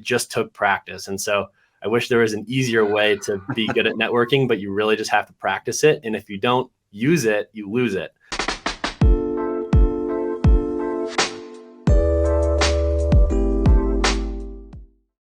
just took practice. And so I wish there was an easier way to be good at networking, but you really just have to practice it. And if you don't use it, you lose it.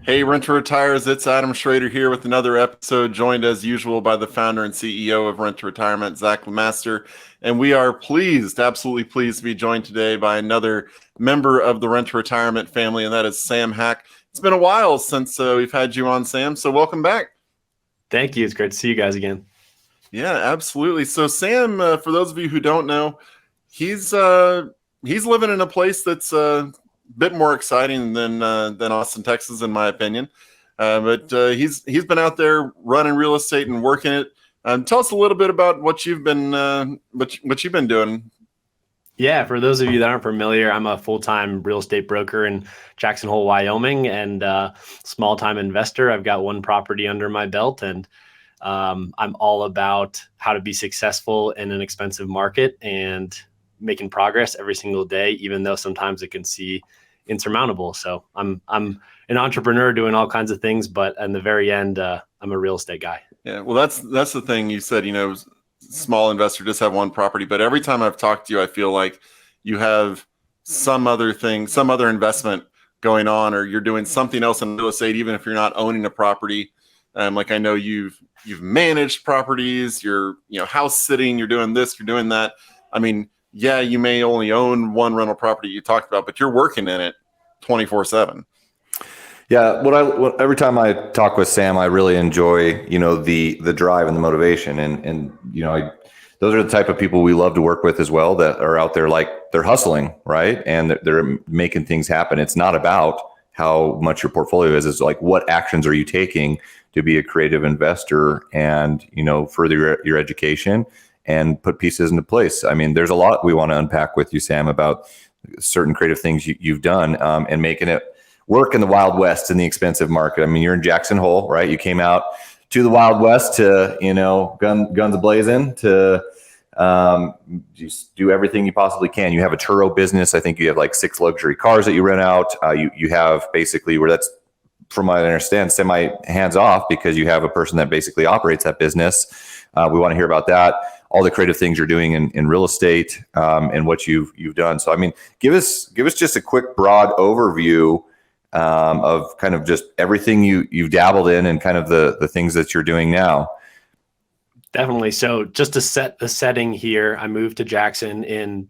Hey, Rent-to-Retires, it's Adam Schrader here with another episode, joined as usual by the founder and CEO of Rent-to-Retirement, Zach Lemaster. And we are pleased, absolutely pleased to be joined today by another member of the Rent-to-Retirement family, and that is Sam Haack. It's been a while since we've had you on, Sam, so welcome back. Thank you. It's great to see you guys again. Yeah, absolutely. So Sam, for those of you who don't know, he's living in a place that's bit more exciting than Austin, Texas, in my opinion. But he's been out there running real estate and working it. Tell us a little bit about what you've been doing. Yeah, for those of you that aren't familiar, I'm a full-time real estate broker in Jackson Hole, Wyoming, and small-time investor. I've got one property under my belt, and I'm all about how to be successful in an expensive market and making progress every single day, even though sometimes it can seem insurmountable. So I'm an entrepreneur doing all kinds of things, but in the very end, I'm a real estate guy. Yeah, well, that's the thing you said. Small investor, just have one property. But every time I've talked to you, I feel like you have some other thing, some other investment going on, or you're doing something else in real estate, even if you're not owning a property. Like I know you've managed properties, you're house sitting, you're doing this, you're doing that. I mean, yeah, you may only own one rental property you talked about, but you're working in it 24/7. Yeah, every time I talk with Sam, I really enjoy, the drive and the motivation, and those are the type of people we love to work with as well, that are out there, like, they're hustling, right? And they're making things happen. It's not about how much your portfolio is. It's like, what actions are you taking to be a creative investor and, further your education and put pieces into place. I mean, there's a lot we want to unpack with you, Sam, about certain creative things you've done and making it work in the Wild West in the expensive market. I mean, you're in Jackson Hole, right? You came out to the Wild West to, guns blazing, to just do everything you possibly can. You have a Turo business. I think you have like 6 luxury cars that you rent out. You have basically, where that's, from what I understand, semi hands off, because you have a person that basically operates that business. We want to hear about that, all the creative things you're doing in real estate, and what you've done. So, I mean, give us just a quick, broad overview of kind of just everything you've dabbled in and kind of the things that you're doing now. Definitely. So just to set the setting here, I moved to Jackson in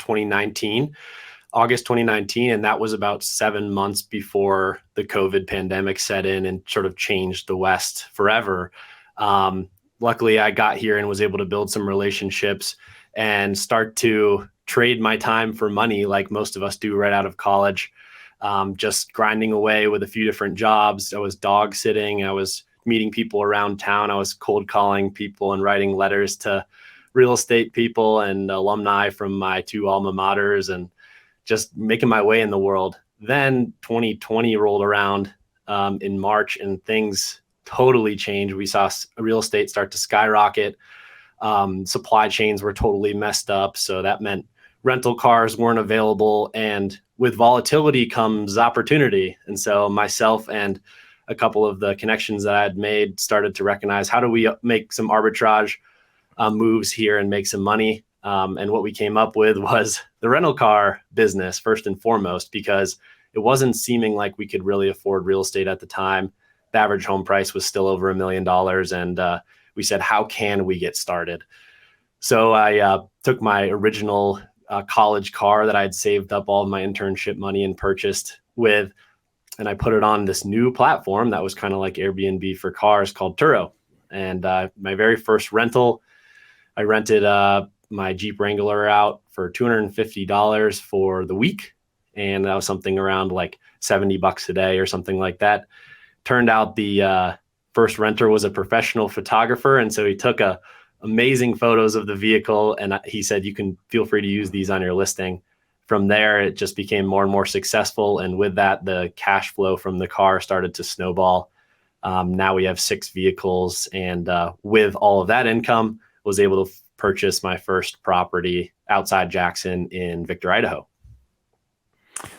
August 2019, and that was about 7 months before the COVID pandemic set in and sort of changed the West forever. Luckily, I got here and was able to build some relationships and start to trade my time for money, like most of us do right out of college. Just grinding away with a few different jobs. I was dog sitting. I was meeting people around town. I was cold calling people and writing letters to real estate people and alumni from my 2 alma maters, and just making my way in the world. Then 2020 rolled around in March, and things totally changed. We saw real estate start to skyrocket. Supply chains were totally messed up. So that meant rental cars weren't available, and with volatility comes opportunity. And so myself and a couple of the connections that I had made started to recognize, how do we make some arbitrage moves here and make some money? And what we came up with was the rental car business, first and foremost, because it wasn't seeming like we could really afford real estate at the time. The average home price was still over $1 million. And we said, how can we get started? So I took my original college car that I'd saved up all of my internship money and purchased with, and I put it on this new platform that was kind of like Airbnb for cars, called Turo. And my very first rental, I rented my Jeep Wrangler out for $250 for the week. And that was something around like $70 a day or something like that. Turned out the first renter was a professional photographer. And so he took amazing photos of the vehicle, and he said, you can feel free to use these on your listing. From there, it just became more and more successful. And with that, the cash flow from the car started to snowball. Now we have 6 vehicles. And with all of that income, was able to purchase my first property outside Jackson in Victor, Idaho.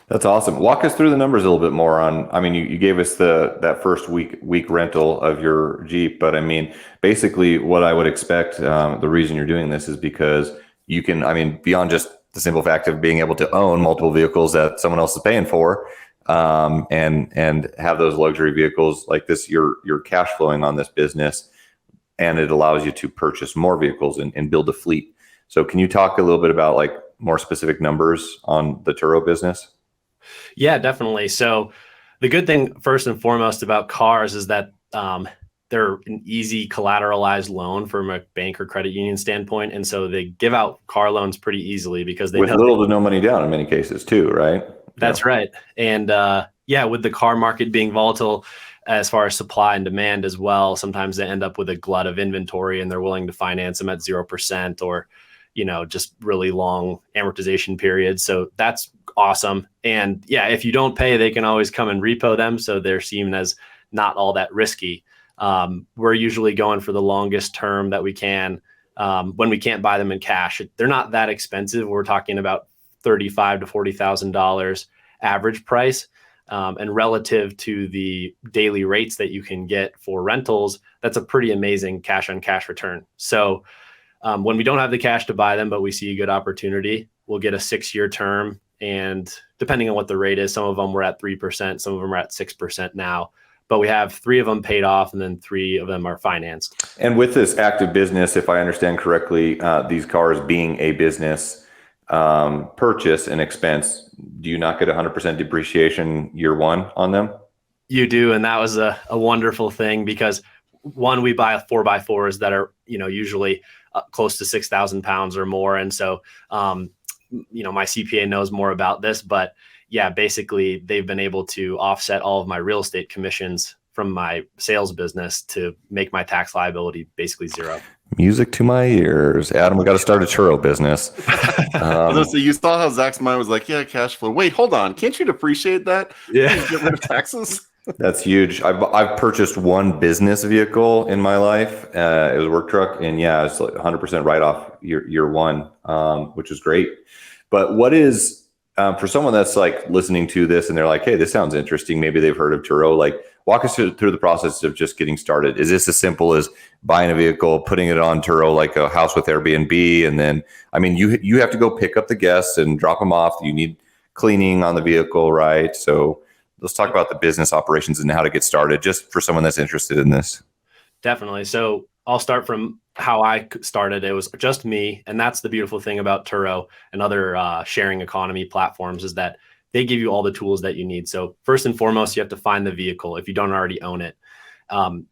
That's awesome. Walk us through the numbers a little bit more on, I mean, you gave us that first week rental of your Jeep, but I mean, basically what I would expect, the reason you're doing this is because you can, I mean, beyond just the simple fact of being able to own multiple vehicles that someone else is paying for, and have those luxury vehicles like this, you're cash flowing on this business, and it allows you to purchase more vehicles and build a fleet. So can you talk a little bit about like more specific numbers on the Turo business? Yeah, definitely. So the good thing first and foremost about cars is that they're an easy collateralized loan from a bank or credit union standpoint. And so they give out car loans pretty easily because they With know little to no money down in many cases too, right? that's right. And yeah, with the car market being volatile as far as supply and demand as well, sometimes they end up with a glut of inventory and they're willing to finance them at 0% or, just really long amortization periods. So that's awesome. And yeah, if you don't pay, they can always come and repo them. So they're seen as not all that risky. We're usually going for the longest term that we can when we can't buy them in cash. They're not that expensive. We're talking about $35,000 to $40,000 average price. And relative to the daily rates that you can get for rentals, that's a pretty amazing cash on cash return. So when we don't have the cash to buy them, but we see a good opportunity, we'll get a 6-year term. And depending on what the rate is, some of them were at 3%, some of them are at 6% now. But we have 3 of them paid off and then 3 of them are financed. And with this active business, if I understand correctly, these cars being a business purchase and expense, do you not get 100% depreciation year one on them? You do. And that was a wonderful thing because one, we buy 4x4s that are, usually close to 6,000 pounds or more. And so, my CPA knows more about this, but yeah, basically they've been able to offset all of my real estate commissions from my sales business to make my tax liability basically zero. Music to my ears. Adam, we got to start a Turo business. So you saw how Zach's mind was like, yeah, cash flow. Wait, hold on. Can't you depreciate that? Yeah. Get rid of taxes? That's huge. I've purchased one business vehicle in my life. It was a work truck, and yeah, it's like 100% write off year one, which is great. But what is for someone that's like listening to this and they're like, hey, this sounds interesting. Maybe they've heard of Turo. Like, walk us through the process of just getting started. Is this as simple as buying a vehicle, putting it on Turo like a house with Airbnb, and then I mean you have to go pick up the guests and drop them off. You need cleaning on the vehicle, right? So let's talk about the business operations and how to get started, just for someone that's interested in this. Definitely. So I'll start from how I started. It was just me. And that's the beautiful thing about Turo and other sharing economy platforms is that they give you all the tools that you need. So first and foremost, you have to find the vehicle if you don't already own it.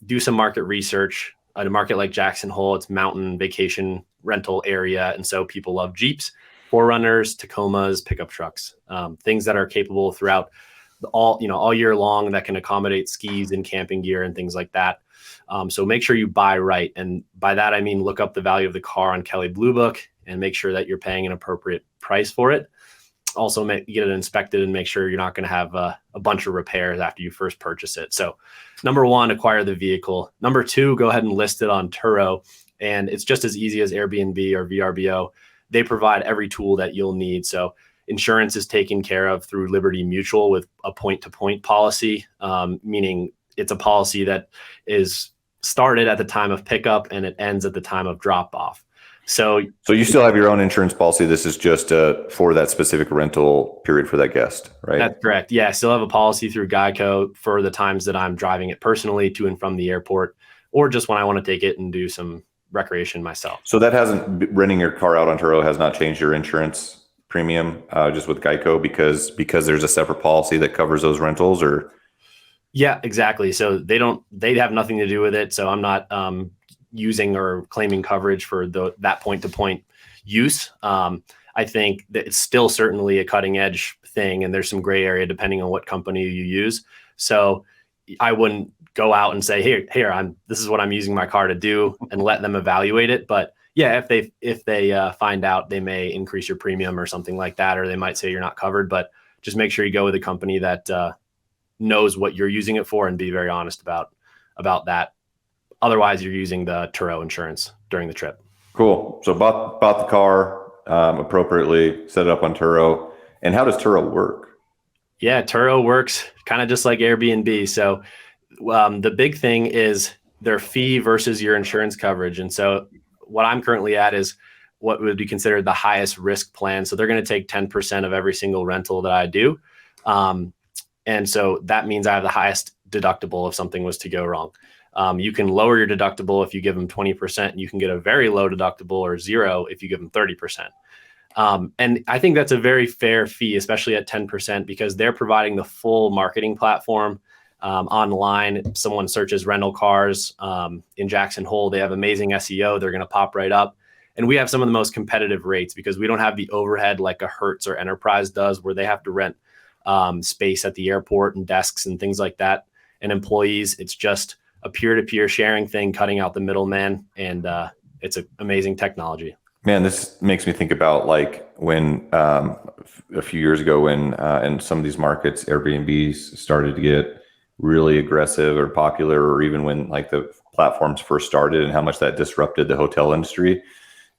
Do some market research. At a market like Jackson Hole, it's mountain vacation rental area. And so people love Jeeps, 4Runners, Tacomas, pickup trucks, things that are capable throughout all year long that can accommodate skis and camping gear and things like that. So make sure you buy right. And by that, I mean, look up the value of the car on Kelley Blue Book and make sure that you're paying an appropriate price for it. Also get it inspected and make sure you're not going to have a bunch of repairs after you first purchase it. So number 1, acquire the vehicle. Number 2, go ahead and list it on Turo. And it's just as easy as Airbnb or VRBO. They provide every tool that you'll need. So insurance is taken care of through Liberty Mutual with a point-to-point policy, meaning it's a policy that is started at the time of pickup and it ends at the time of drop-off. So you still have your own insurance policy. This is just for that specific rental period for that guest, right? That's correct. Yeah, I still have a policy through Geico for the times that I'm driving it personally to and from the airport, or just when I want to take it and do some recreation myself. So that renting your car out on Turo has not changed your insurance premium just with Geico because there's a separate policy that covers those rentals, or? Yeah, exactly. So they have nothing to do with it. So I'm not using or claiming coverage for that point-to-point use. I think that it's still certainly a cutting edge thing, and there's some gray area depending on what company you use. So I wouldn't go out and say, here, this is what I'm using my car to do, and let them evaluate it. But yeah, if they find out, they may increase your premium or something like that, or they might say you're not covered. But just make sure you go with a company that knows what you're using it for and be very honest about that. Otherwise, you're using the Turo insurance during the trip. Cool. So bought the car appropriately, set it up on Turo. And how does Turo work? Yeah, Turo works kind of just like Airbnb. So the big thing is their fee versus your insurance coverage. And so what I'm currently at is what would be considered the highest risk plan. So they're going to take 10% of every single rental that I do. Um, and so that means I have the highest deductible if something was to go wrong. You can lower your deductible if you give them 20%. You can get a very low deductible or zero if you give them 30%. And I think that's a very fair fee, especially at 10%, because they're providing the full marketing platform online. If someone searches rental cars in Jackson Hole, they have amazing SEO. They're going to pop right up. And we have some of the most competitive rates because we don't have the overhead like a Hertz or Enterprise does, where they have to rent space at the airport and desks and things like that and employees. It's just a peer-to-peer sharing thing, cutting out the middleman. And it's an amazing technology. Man, this makes me think about like when a few years ago when in some of these markets, Airbnbs started to get really aggressive or popular, or even when like the platforms first started and how much that disrupted the hotel industry.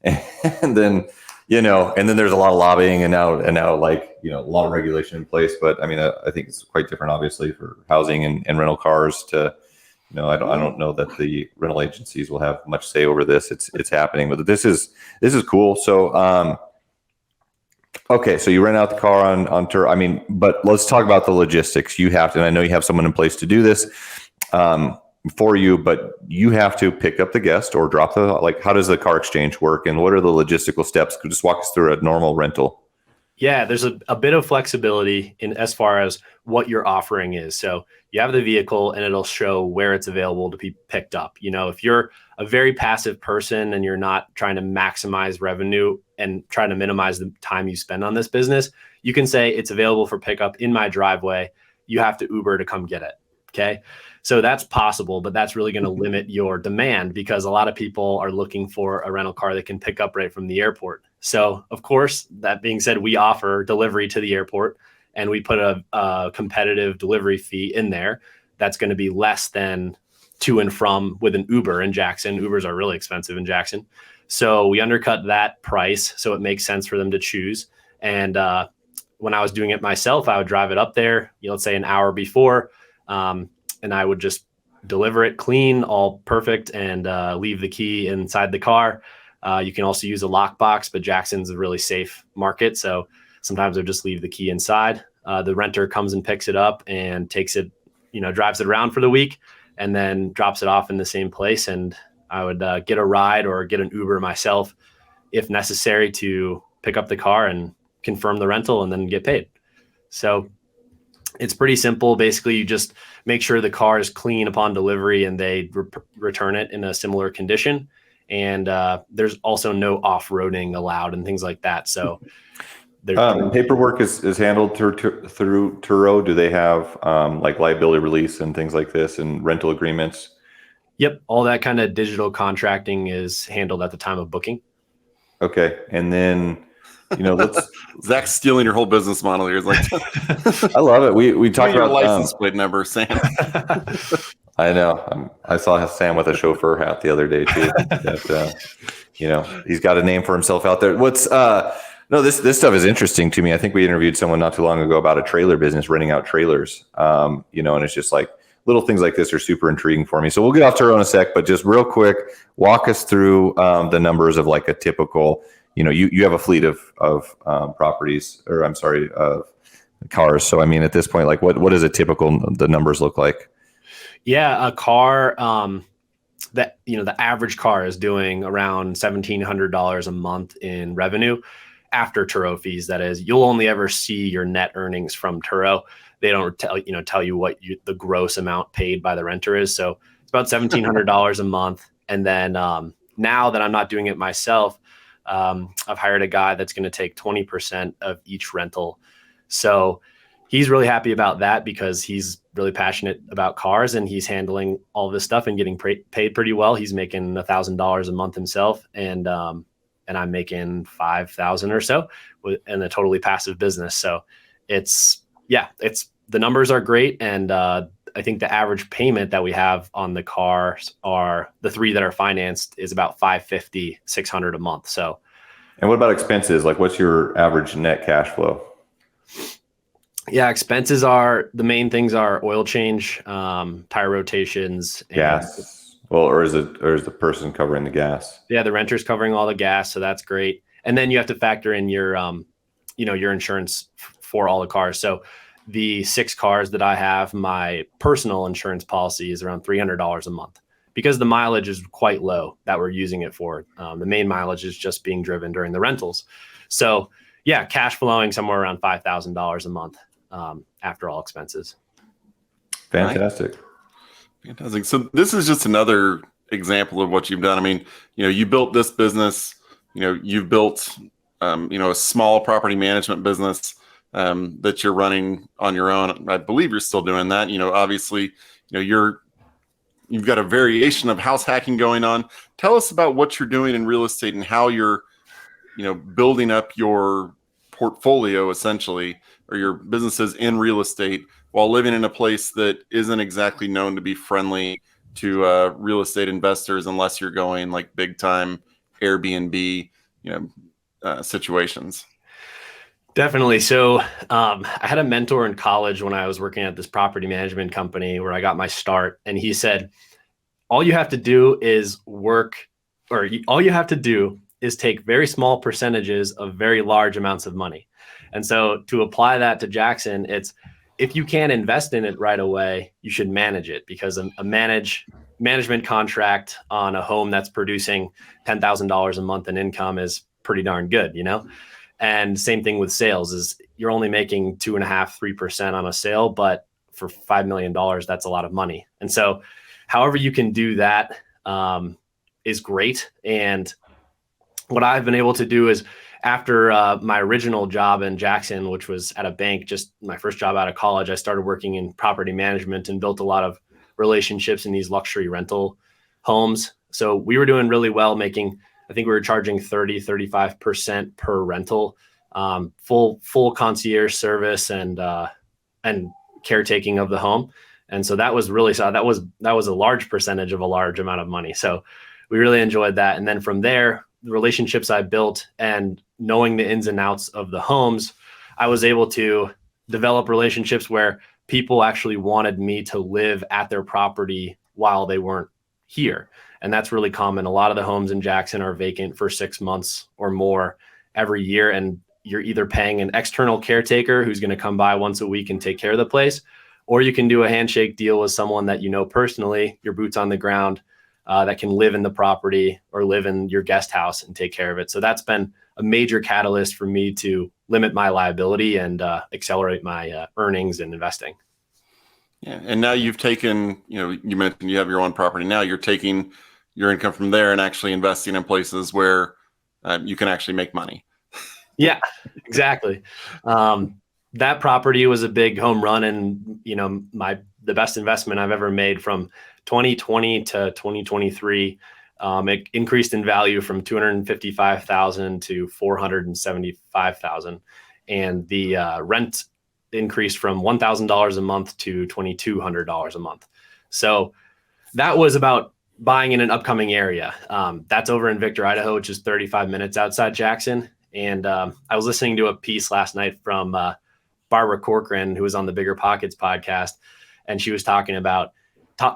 And then, and then there's a lot of lobbying and now like, a lot of regulation in place. But I mean, I think it's quite different, obviously, for housing and rental cars to, I don't know that the rental agencies will have much say over this. It's happening, but this is cool. So, okay. So you rent out the car on tour. I mean, but let's talk about the logistics. You have to, and I know you have someone in place to do this for you, but you have to pick up the guest or drop how does the car exchange work and what are the logistical steps? Could you just walk us through a normal rental? Yeah, there's a bit of flexibility in as far as what your offering is. So you have the vehicle and it'll show where it's available to be picked up. If you're a very passive person and you're not trying to maximize revenue and trying to minimize the time you spend on this business, you can say it's available for pickup in my driveway. You have to Uber to come get it. Okay. So that's possible, but that's really going to limit your demand because a lot of people are looking for a rental car that can pick up right from the airport. So of course, that being said, we offer delivery to the airport and we put a competitive delivery fee in there. That's going to be less than to and from with an Uber in Jackson. Ubers are really expensive in Jackson. So we undercut that price. So it makes sense for them to choose. And when I was doing it myself, I would drive it up there, let's say an hour before, and I would just deliver it clean, all perfect, and leave the key inside the car. You can also use a lockbox, but Jackson's a really safe market. So sometimes I'll just leave the key inside. The renter comes and picks it up and takes it, drives it around for the week and then drops it off in the same place. And I would get a ride or get an Uber myself if necessary to pick up the car and confirm the rental and then get paid. So it's pretty simple. Basically, you just make sure the car is clean upon delivery and they return it in a similar condition. And there's also no off-roading allowed and things like that. So paperwork is handled through Turo. Do they have like liability release and things like this and rental agreements? Yep. All that kind of digital contracting is handled at the time of booking. Okay. And then, let's Zach's stealing your whole business model here. It's like, I love it. We talked about license plate number, Sam. I know. I saw Sam with a chauffeur hat the other day too. That, he's got a name for himself out there. This stuff is interesting to me. I think we interviewed someone not too long ago about a trailer business, renting out trailers. And it's just like little things like this are super intriguing for me. So we'll get off Turo in a sec, but just real quick, walk us through the numbers of like a typical. You have a fleet of properties, or I'm sorry, cars. So I mean, at this point, like what does the numbers look like? Yeah, a car that the average car is doing around $1,700 a month in revenue after Turo fees. That is, you'll only ever see your net earnings from Turo. They don't tell you what the gross amount paid by the renter is. So it's about $1,700 a month. And then now that I'm not doing it myself, I've hired a guy that's going to take 20% of each rental. So he's really happy about that because he's really passionate about cars and he's handling all this stuff and getting paid pretty well. He's making $1,000 a month himself. And I'm making 5,000 or so in a totally passive business. So the numbers are great. And I think the average payment that we have on the cars are the three that are financed is about $550, $600 a month. So, and what about expenses? Like what's your average net cash flow? Yeah, expenses are the main things are oil change, tire rotations, and Gas. Well, or is the person covering the gas? yeah, the renter's covering all the gas, so that's great. And then you have to factor in your your insurance for all the cars. So the 6 cars that I have, my personal insurance policy is around $300 a month because the mileage is quite low that we're using it for. The main mileage is just being driven during the rentals. So yeah, cash flowing somewhere around $5,000 a month after all expenses. Fantastic. Fantastic. So this is just another example of what you've done. I mean, you built this business, you've built, a small property management business that you're running on your own. I believe you're still doing that. Obviously, you've got a variation of house hacking going on. Tell us about what you're doing in real estate and how you're, building up your portfolio essentially, or your businesses in real estate while living in a place that isn't exactly known to be friendly to real estate investors unless you're going like big time Airbnb, situations. Definitely. So I had a mentor in college when I was working at this property management company where I got my start. And he said, all you have to do is all you have to do is take very small percentages of very large amounts of money. And so to apply that to Jackson, it's if you can't invest in it right away, you should manage it because a management contract on a home that's producing $10,000 a month in income is pretty darn good, And same thing with sales is you're only making 2.5-3% on a sale, but for $5 million, that's a lot of money. And so however you can do that is great. And what I've been able to do is after my original job in Jackson, which was at a bank, just my first job out of college, I started working in property management and built a lot of relationships in these luxury rental homes. So we were doing really well, I think we were charging 35% per rental, full concierge service and caretaking of the home. And so that was really, so that was a large percentage of a large amount of money. So we really enjoyed that. And then from there, the relationships I built and knowing the ins and outs of the homes, I was able to develop relationships where people actually wanted me to live at their property while they weren't here. And that's really common. A lot of the homes in Jackson are vacant for 6 months or more every year. And you're either paying an external caretaker who's going to come by once a week and take care of the place, or you can do a handshake deal with someone that you know personally, your boots on the ground, that can live in the property or live in your guest house and take care of it. So that's been a major catalyst for me to limit my liability and accelerate my earnings and investing. Yeah. And now you've taken, you mentioned you have your own property. Now you're taking your income from there and actually investing in places where you can actually make money. Yeah, exactly. That property was a big home run and, the best investment I've ever made from 2020 to 2023. It increased in value from $255,000 to $475,000. And the rent increased from $1,000 a month to $2,200 a month. So that was about buying in an upcoming area. That's over in Victor, Idaho, which is 35 minutes outside Jackson. And I was listening to a piece last night from Barbara Corcoran, who was on the Bigger Pockets podcast. And she was talking about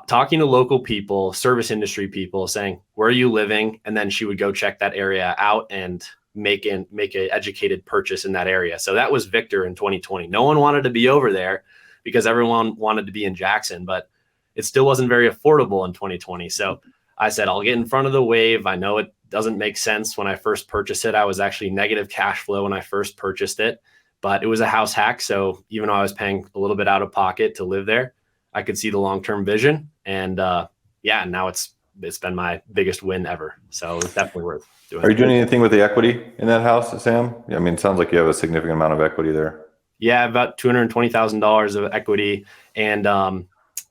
talking to local people, service industry people, saying, where are you living? And then she would go check that area out and make an educated purchase in that area. So that was Victor in 2020. No one wanted to be over there because everyone wanted to be in Jackson, but it still wasn't very affordable in 2020. So I said, I'll get in front of the wave. I know it doesn't make sense when I first purchased it. I was actually negative cash flow when I first purchased it, but it was a house hack. So even though I was paying a little bit out of pocket to live there, I could see the long-term vision. And now it's been my biggest win ever. So it's definitely worth doing. Are you doing anything with the equity in that house, Sam? I mean, it sounds like you have a significant amount of equity there. Yeah, about $220,000 of equity. And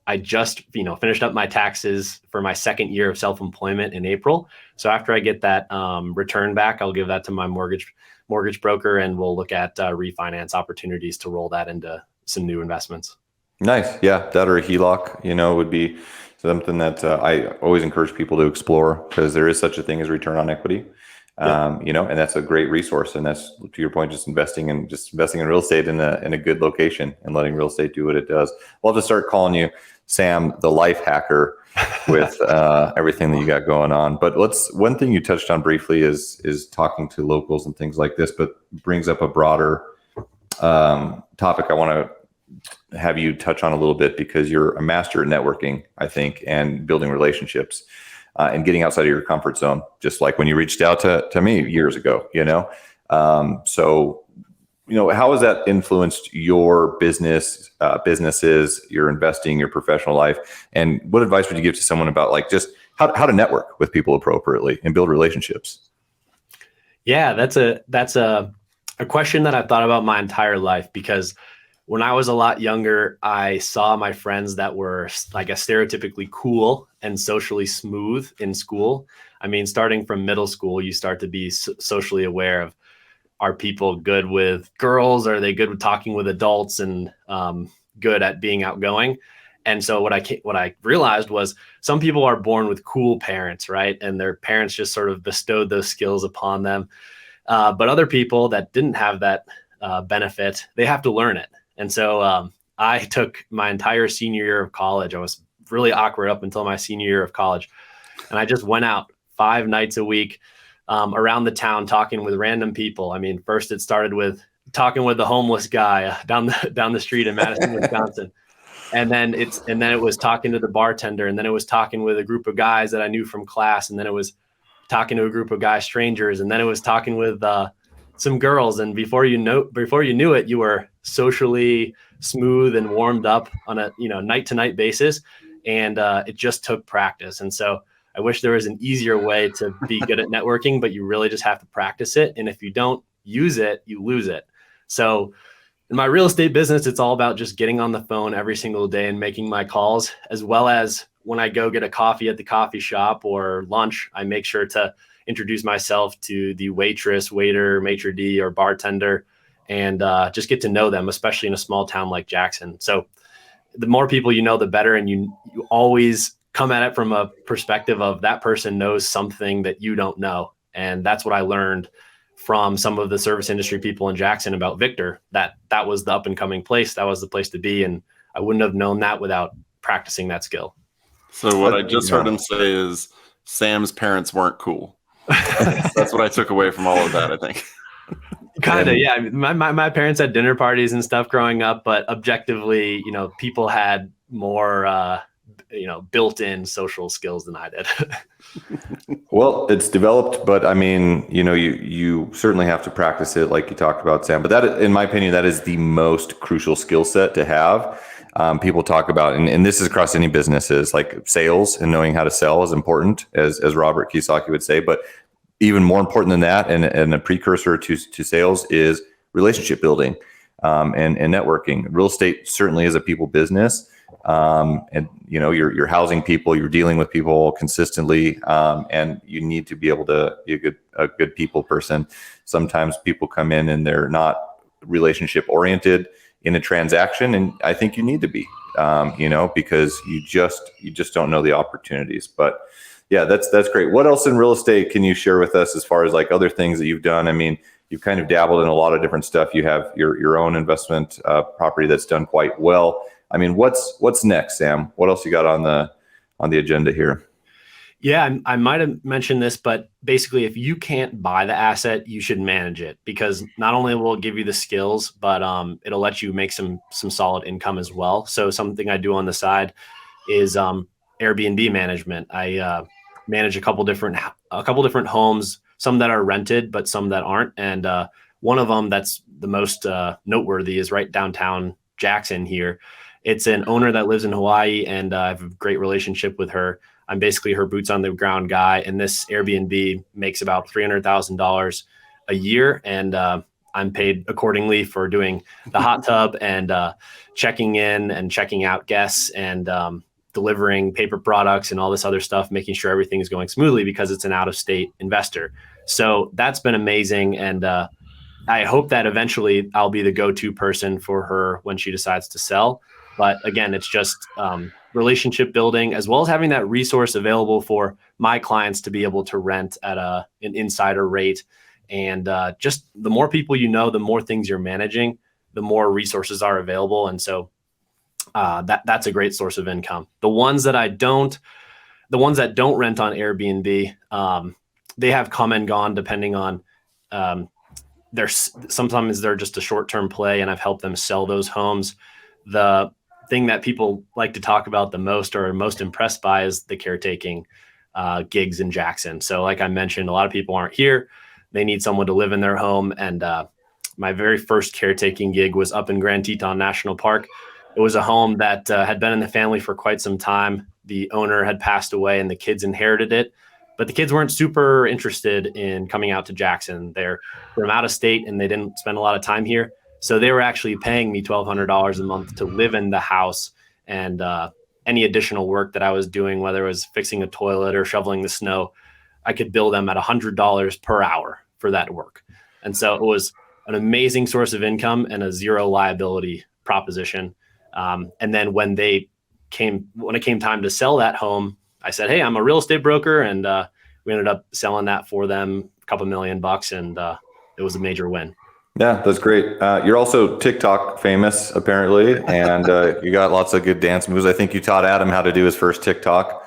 I just, finished up my taxes for my second year of self-employment in April. So after I get that return back, I'll give that to my mortgage broker, and we'll look at refinance opportunities to roll that into some new investments. Nice. Yeah. That or a HELOC, would be something that I always encourage people to explore because there is such a thing as return on equity. And that's a great resource. And that's, to your point, just investing in real estate in a good location and letting real estate do what it does. We'll have to start calling you Sam, the life hacker, with everything that you got going on. But one thing you touched on briefly is talking to locals and things like this, but brings up a broader topic I want to have you touch on a little bit, because you're a master at networking, I think, and building relationships. And getting outside of your comfort zone, just like when you reached out to me years ago, So, how has that influenced your businesses, your investing, your professional life? And what advice would you give to someone about just how to network with people appropriately and build relationships? Yeah, that's a question that I've thought about my entire life, because when I was a lot younger, I saw my friends that were like a stereotypically cool and socially smooth in school. I mean, starting from middle school, you start to be socially aware of, are people good with girls? Are they good with talking with adults and good at being outgoing? And so what I realized was some people are born with cool parents, right? And their parents just sort of bestowed those skills upon them. But other people that didn't have that benefit, they have to learn it. And so I took my entire senior year of college. I was really awkward up until my senior year of college. And I just went out 5 nights a week around the town talking with random people. I mean, first it started with talking with the homeless guy down the street in Madison, Wisconsin. And then it was talking to the bartender. And then it was talking with a group of guys that I knew from class. And then it was talking to a group of guys, strangers. And then it was talking with some girls, and before you knew it, you were socially smooth and warmed up on a night to night basis, and it just took practice. And so I wish there was an easier way to be good at networking, but you really just have to practice it. And if you don't use it, you lose it. So in my real estate business, it's all about just getting on the phone every single day and making my calls, as well as when I go get a coffee at the coffee shop or lunch, I make sure to introduce myself to the waitress, waiter, maitre d', or bartender, and just get to know them, especially in a small town like Jackson. So the more people you know, the better. And you always come at it from a perspective of that person knows something that you don't know. And that's what I learned from some of the service industry people in Jackson about Victor, that was the up and coming place. That was the place to be. And I wouldn't have known that without practicing that skill. So what I just heard him say is Sam's parents weren't cool. That's what I took away from all of that, I think. Kind of, yeah. I mean, my parents had dinner parties and stuff growing up, but objectively, people had more, built-in social skills than I did. Well, it's developed, but I mean, you certainly have to practice it, like you talked about, Sam. But that, in my opinion, that is the most crucial skill set to have. People talk about, and this is across any businesses, like sales and knowing how to sell is important, as Robert Kiyosaki would say. But even more important than that, and a precursor to sales, is relationship building and networking. Real estate certainly is a people business, and you're housing people, you're dealing with people consistently, and you need to be able to be a good people person. Sometimes people come in and they're not relationship oriented in a transaction, and I think you need to be, because you just don't know the opportunities. But yeah, that's great. What else in real estate can you share with us as far as like other things that you've done? I mean, you've kind of dabbled in a lot of different stuff. You have your own investment property that's done quite well. I mean, what's next, Sam? What else you got on the agenda here? Yeah, I might have mentioned this, but basically, if you can't buy the asset, you should manage it, because not only will it give you the skills, but it'll let you make some solid income as well. So something I do on the side is Airbnb management. I manage a couple different homes, some that are rented, but some that aren't. And one of them that's the most noteworthy is right downtown Jackson here. It's an owner that lives in Hawaii, and I have a great relationship with her. I'm basically her boots on the ground guy, and this Airbnb makes about $300,000 a year, and I'm paid accordingly for doing the hot tub and checking in and checking out guests and delivering paper products and all this other stuff, making sure everything is going smoothly because it's an out-of-state investor. So that's been amazing, and I hope that eventually I'll be the go-to person for her when she decides to sell. But again, it's just relationship building, as well as having that resource available for my clients to be able to rent at an insider rate. And just the more people you know, the more things you're managing, the more resources are available. And so that's a great source of income. The ones that don't rent on Airbnb, they have come and gone depending on sometimes they're just a short-term play, and I've helped them sell those homes. The thing that people like to talk about the most or are most impressed by is the caretaking gigs in Jackson. So like I mentioned, a lot of people aren't here. They need someone to live in their home. And my very first caretaking gig was up in Grand Teton National Park. It was a home that had been in the family for quite some time. The owner had passed away and the kids inherited it, but the kids weren't super interested in coming out to Jackson. They're from out of state and they didn't spend a lot of time here. So they were actually paying me $1,200 a month to live in the house, and any additional work that I was doing, whether it was fixing a toilet or shoveling the snow, I could bill them at $100 per hour for that work. And so it was an amazing source of income and a zero liability proposition. And then when it came time to sell that home, I said, hey, I'm a real estate broker. And we ended up selling that for them a couple $1 million, and it was a major win. Yeah, that's great. You're also TikTok famous, apparently, and you got lots of good dance moves. I think you taught Adam how to do his first TikTok.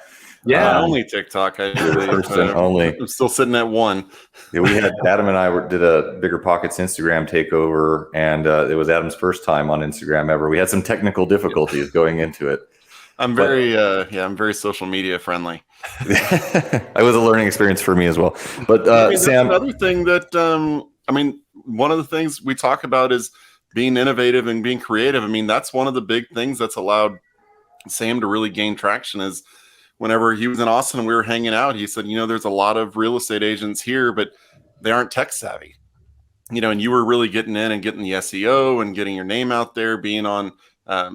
Yeah, only TikTok. Only. I'm still sitting at one. Yeah, we had Adam and I did a Bigger Pockets Instagram takeover, and it was Adam's first time on Instagram ever. We had some technical difficulties going into it. I'm very social media friendly. It was a learning experience for me as well. But Sam, another thing that one of the things we talk about is being innovative and being creative. I mean, that's one of the big things that's allowed Sam to really gain traction. Is whenever he was in Austin and we were hanging out, he said, there's a lot of real estate agents here, but they aren't tech savvy. And you were really getting in and getting the SEO and getting your name out there, being on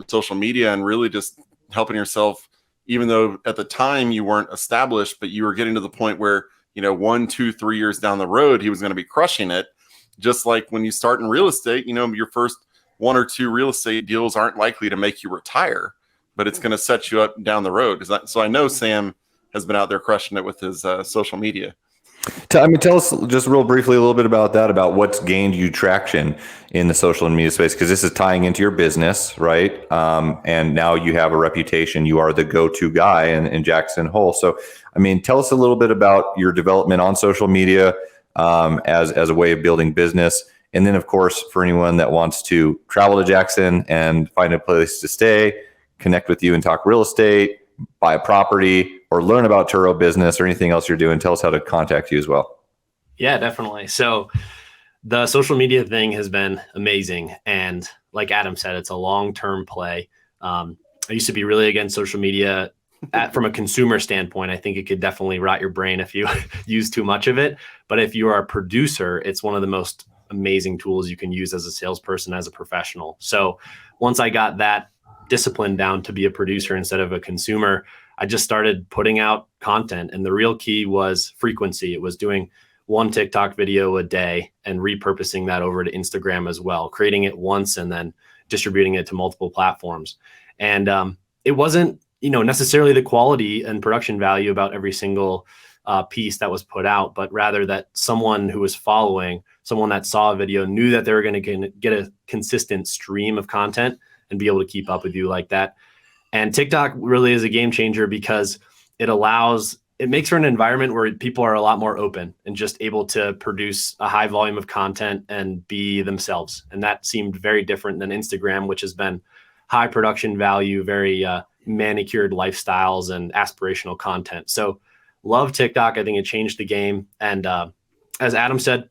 social media, and really just helping yourself, even though at the time you weren't established, but you were getting to the point where, 1, 2, 3 years down the road, he was going to be crushing it. Just like when you start in real estate, your first 1 or 2 real estate deals aren't likely to make you retire, but it's going to set you up down the road. So I know Sam has been out there crushing it with his social media. Tell us just real briefly a little bit about that, about what's gained you traction in the social and media space, because this is tying into your business, right? And now you have a reputation. You are the go-to guy in Jackson Hole. So, tell us a little bit about your development on social media as a way of building business. And then, of course, for anyone that wants to travel to Jackson and find a place to stay, connect with you and talk real estate, buy a property, or learn about Turo business or anything else you're doing, tell us how to contact you as well. Yeah, definitely. So the social media thing has been amazing. And like Adam said, it's a long-term play. I used to be really against social media from a consumer standpoint. I think it could definitely rot your brain if you use too much of it. But if you are a producer, it's one of the most amazing tools you can use as a salesperson, as a professional. So once I got that discipline down to be a producer instead of a consumer, I just started putting out content. And the real key was frequency. It was doing 1 TikTok video a day and repurposing that over to Instagram as well, creating it once and then distributing it to multiple platforms. And it wasn't, necessarily the quality and production value about every single piece that was put out, but rather that someone who was following, someone that saw a video knew that they were going to get a consistent stream of content and be able to keep up with you like that. And TikTok really is a game changer because it makes for an environment where people are a lot more open and just able to produce a high volume of content and be themselves. And that seemed very different than Instagram, which has been high production value, very manicured lifestyles and aspirational content. So love TikTok. I think it changed the game. And as Adam said,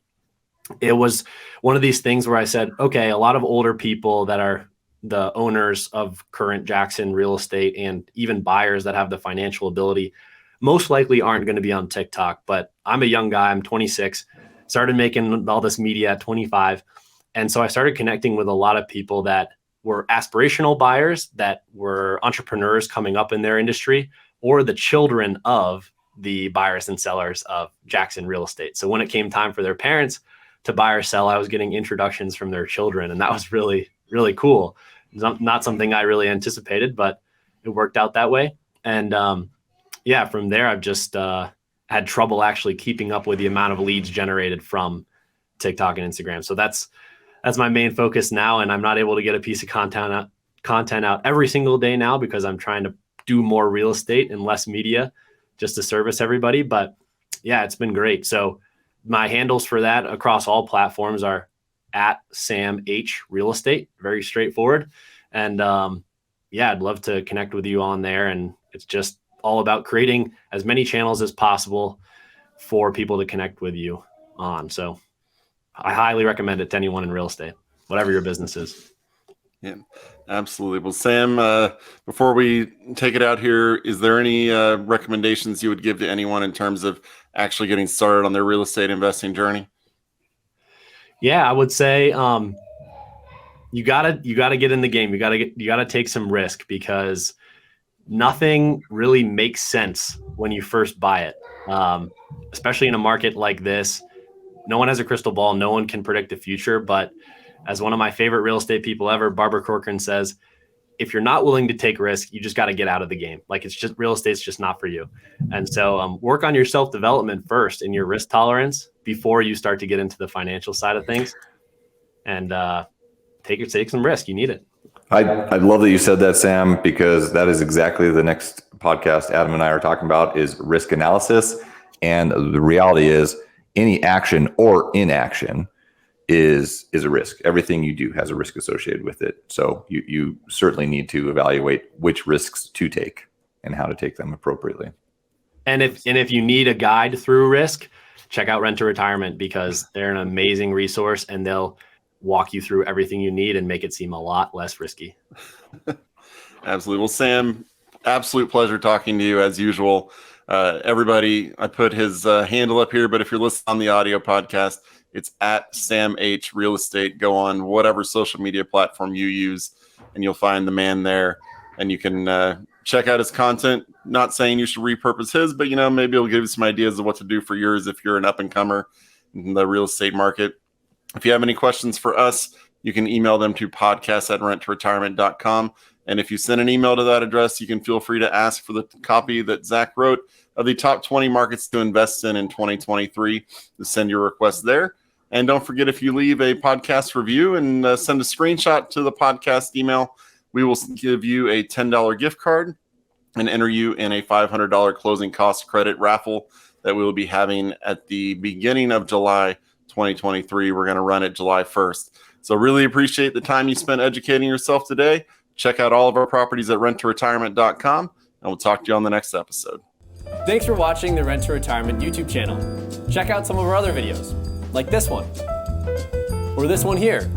it was one of these things where I said, okay, a lot of older people that are the owners of current Jackson real estate and even buyers that have the financial ability most likely aren't going to be on TikTok. But I'm a young guy. I'm 26, started making all this media at 25. And so I started connecting with a lot of people that were aspirational buyers, that were entrepreneurs coming up in their industry, or the children of the buyers and sellers of Jackson real estate. So when it came time for their parents to buy or sell, I was getting introductions from their children. And that was really, really cool Not something I really anticipated, but it worked out that way. And yeah, from there, I've just had trouble actually keeping up with the amount of leads generated from TikTok and Instagram. So that's my main focus now. And I'm not able to get a piece of content out every single day now because I'm trying to do more real estate and less media just to service everybody. But yeah, it's been great. So my handles for that across all platforms are at Sam H Real Estate. Very straightforward. And yeah, I'd love to connect with you on there. And it's just all about creating as many channels as possible for people to connect with you on. So I highly recommend it to anyone in real estate, whatever your business is. Yeah, absolutely. Well, Sam, before we take it out here, is there any recommendations you would give to anyone in terms of actually getting started on their real estate investing journey? Yeah, I would say you gotta get in the game. You gotta take some risk because nothing really makes sense when you first buy it, especially in a market like this. No one has a crystal ball. No one can predict the future. But as one of my favorite real estate people ever, Barbara Corcoran, says, if you're not willing to take risk, you just got to get out of the game. Like, it's just, real estate's just not for you. And so work on your self-development first and your risk tolerance before you start to get into the financial side of things, and take some risk. You need it. I love that you said that, Sam, because that is exactly the next podcast Adam and I are talking about is risk analysis. And the reality is any action or inaction is a risk. Everything you do has a risk associated with it. So you certainly need to evaluate which risks to take and how to take them appropriately. And if you need a guide through risk, check out Rent to Retirement, because they're an amazing resource and they'll walk you through everything you need and make it seem a lot less risky. Absolutely. Well, Sam, absolute pleasure talking to you as usual. Everybody, I put his handle up here, but if you're listening on the audio podcast, it's at Sam H Real Estate. Go on whatever social media platform you use and you'll find the man there, and you can check out his content. Not saying you should repurpose his, but maybe it'll give you some ideas of what to do for yours if you're an up and comer in the real estate market. If you have any questions for us, you can email them to podcast@renttoretirement.com. And if you send an email to that address, you can feel free to ask for the copy that Zach wrote of the top 20 markets to invest in 2023. To send your request there. And don't forget, if you leave a podcast review and send a screenshot to the podcast email, we will give you a $10 gift card and enter you in a $500 closing cost credit raffle that we will be having at the beginning of July 2023. We're going to run it July 1st. So really appreciate the time you spent educating yourself today. Check out all of our properties at renttoretirement.com, and we'll talk to you on the next episode. Thanks for watching the Rent to Retirement YouTube channel. Check out some of our other videos, like this one, or this one here.